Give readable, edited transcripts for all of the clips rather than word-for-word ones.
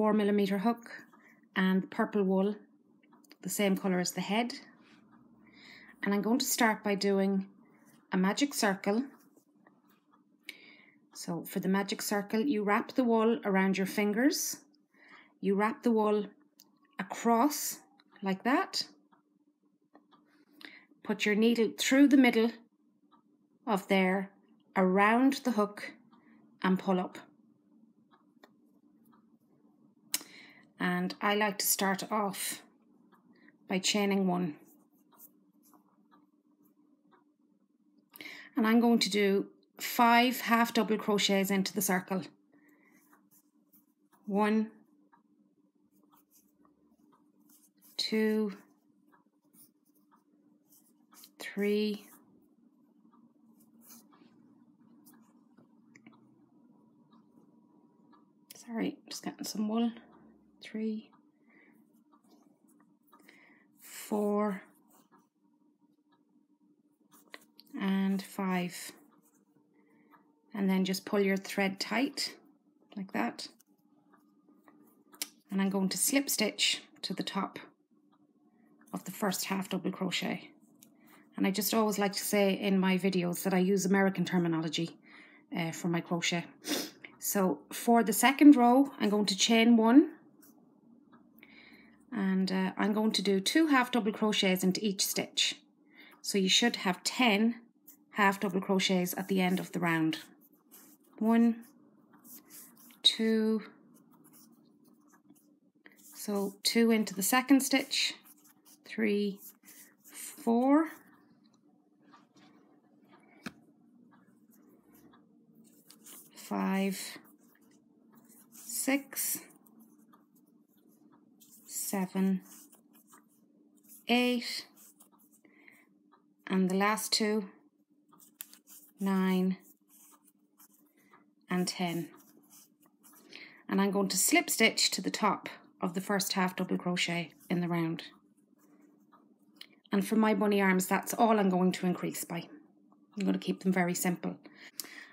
4mm hook and purple wool, the same colour as the head. And I'm going to start by doing a magic circle. So for the magic circle, you wrap the wool around your fingers. You wrap the wool across like that. Put your needle through the middle of there, around the hook, and pull up. And I like to start off by chaining 1. And I'm going to do 5 half double crochets into the circle. 1, 2, 3, just getting some wool. 3, 4, and 5. And then just pull your thread tight like that. And I'm going to slip stitch to the top of the first half double crochet. And I just always like to say in my videos that I use American terminology for my crochet. So for the second row, I'm going to chain 1, and I'm going to do 2 half double crochets into each stitch. So you should have 10 half double crochets at the end of the round. 1, 2, so 2 into the second stitch, 3, 4, 5, 6, 7, 8, and the last 2, 9, and 10. And I'm going to slip stitch to the top of the first half double crochet in the round. And for my bunny arms, that's all I'm going to increase by. I'm going to keep them very simple.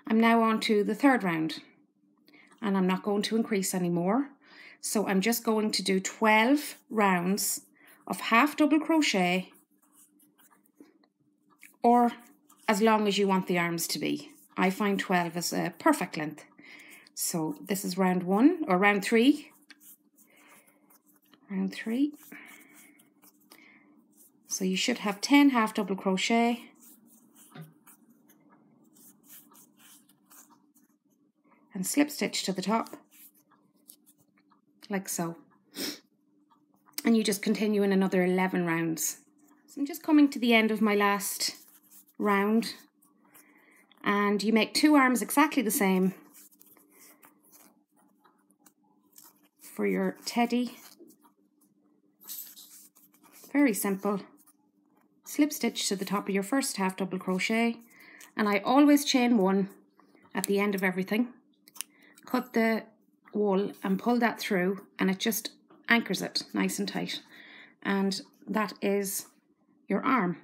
I'm now on to the third round, and I'm not going to increase anymore. So I'm just going to do 12 rounds of half double crochet, or as long as you want the arms to be. I find 12 is a perfect length. So this is round 1, or round 3. Round 3. So you should have 10 half double crochet. And slip stitch to the top, like so. And you just continue in another 11 rounds. So I'm just coming to the end of my last round, and you make 2 arms exactly the same for your teddy. Very simple. Slip stitch to the top of your first half double crochet, and I always chain 1 at the end of everything. Cut the wool and pull that through, and it just anchors it nice and tight. And that is your arm.